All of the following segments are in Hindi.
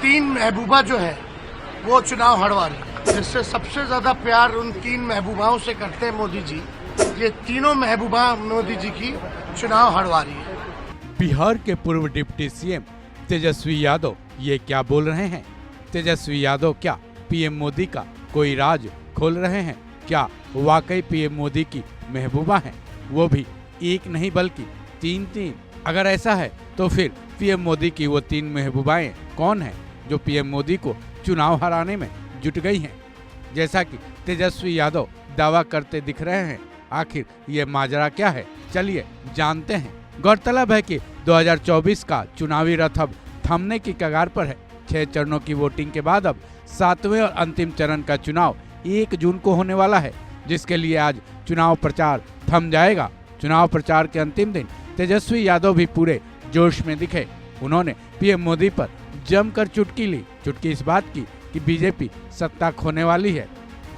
तीन महबूबा जो है वो चुनाव हरवा रही है, जिससे सबसे ज्यादा प्यार उन तीन महबूबाओं से करते हैं मोदी जी। ये तीनों महबूबा मोदी जी की चुनाव हरवा रही है। बिहार के पूर्व डिप्टी सीएम तेजस्वी यादव ये क्या बोल रहे हैं? तेजस्वी यादव क्या पीएम मोदी का कोई राज खोल रहे हैं? क्या वाकई पीएम मोदी की महबूबा हैं? वो भी एक नहीं बल्कि तीन। अगर ऐसा है तो फिर पीएम मोदी की वो तीन महबूबाएं कौन हैं जो पीएम मोदी को चुनाव हराने में जुट गई हैं? जैसा कि तेजस्वी यादव दावा करते दिख रहे हैं, आखिर ये माजरा क्या है, चलिए जानते हैं। गौरतलब है कि 2024 का चुनावी रथ अब थमने की कगार पर है। 6 चरणों की वोटिंग के बाद अब 7वें और अंतिम चरण का चुनाव 1 जून को होने वाला है, जिसके लिए आज चुनाव प्रचार थम जाएगा। चुनाव प्रचार के अंतिम दिन तेजस्वी यादव भी पूरे जोश में दिखे। उन्होंने पीएम मोदी पर जमकर चुटकी ली। चुटकी इस बात की कि बीजेपी सत्ता खोने वाली है।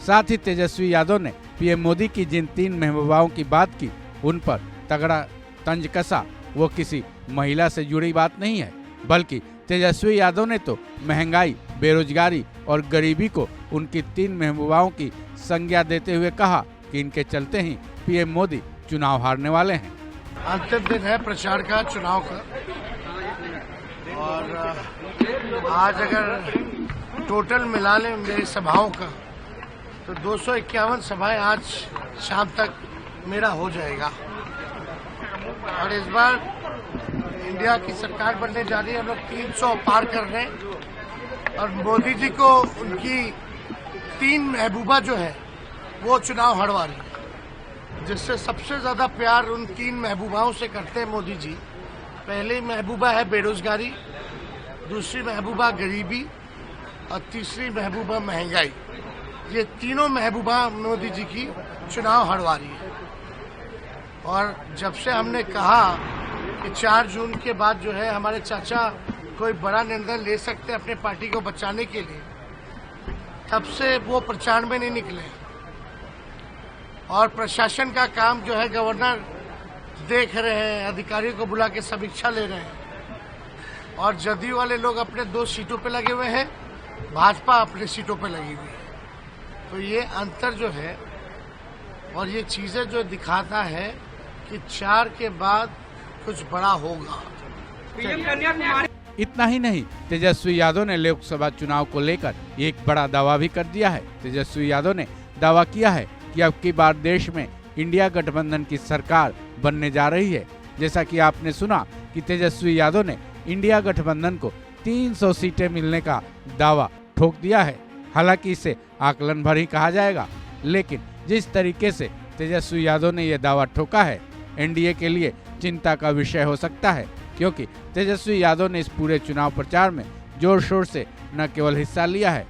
साथ ही तेजस्वी यादव ने पीएम मोदी की जिन तीन महबूबाओं की बात की, उन पर तगड़ा तंज कसा। वो किसी महिला से जुड़ी बात नहीं है, बल्कि तेजस्वी यादव ने तो महंगाई, बेरोजगारी और गरीबी को उनकी तीन महबूबाओं की संज्ञा देते हुए कहा कि इनके चलते ही पीएम मोदी चुनाव हारने वाले हैं। अंतिम दिन है प्रचार का, चुनाव का, और आज अगर टोटल मिला लें मेरी सभाओं का तो 251 सभाएं आज शाम तक मेरा हो जाएगा। और इस बार इंडिया की सरकार बनने जा रही है, हम लोग 300 पार कर रहे हैं। और मोदी जी को उनकी तीन महबूबा जो है वो चुनाव हरवा रही है, जिससे सबसे ज्यादा प्यार उन तीन महबूबाओं से करते हैं मोदी जी। पहली महबूबा है बेरोजगारी, दूसरी महबूबा गरीबी और तीसरी महबूबा महंगाई। ये तीनों महबूबा मोदी जी की चुनाव हरवा रही है। और जब से हमने कहा कि 4 जून के बाद जो है हमारे चाचा कोई बड़ा निर्णय ले सकते हैं अपने पार्टी को बचाने के लिए, तब से वो प्रचार में नहीं निकले। और प्रशासन का काम जो है गवर्नर देख रहे हैं, अधिकारियों को बुला के समीक्षा ले रहे हैं। और जदयू वाले लोग अपने 2 सीटों पे लगे हुए हैं, भाजपा अपने सीटों पे लगी हुई है। तो ये अंतर जो है और ये चीजें जो दिखाता है कि 4 के बाद कुछ बड़ा होगा। इतना ही नहीं, तेजस्वी यादव ने लोकसभा चुनाव को लेकर एक बड़ा दावा भी कर दिया है। तेजस्वी यादव ने दावा किया है कि अब की बार देश में इंडिया गठबंधन की सरकार बनने जा रही है। जैसा कि आपने सुना कि तेजस्वी यादव ने इंडिया गठबंधन को 300 सीटें मिलने का दावा ठोक दिया है। हालांकि इसे आकलन भर ही कहा जाएगा, लेकिन जिस तरीके से तेजस्वी यादव ने यह दावा ठोका है, एनडीए के लिए चिंता का विषय हो सकता है, क्योंकि तेजस्वी यादव ने इस पूरे चुनाव प्रचार में जोर शोर से न केवल हिस्सा लिया है,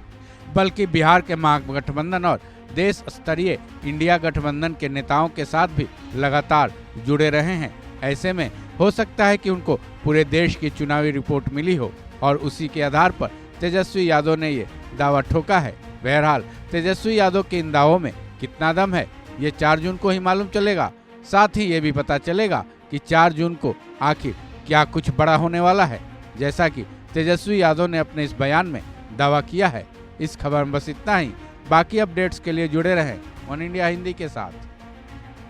बल्कि बिहार के महागठबंधन और देश स्तरीय इंडिया गठबंधन के नेताओं के साथ भी लगातार जुड़े रहे हैं। ऐसे में हो सकता है कि उनको पूरे देश की चुनावी रिपोर्ट मिली हो और उसी के आधार पर तेजस्वी यादव ने ये दावा ठोका है। बहरहाल तेजस्वी यादव के इन दावों में कितना दम है, ये 4 जून को ही मालूम चलेगा। साथ ही ये भी पता चलेगा कि 4 जून को आखिर क्या कुछ बड़ा होने वाला है, जैसा कि तेजस्वी यादव ने अपने इस बयान में दावा किया है। इस खबर में बस इतना ही। बाकी अपडेट्स के लिए जुड़े रहें वन इंडिया हिंदी के साथ।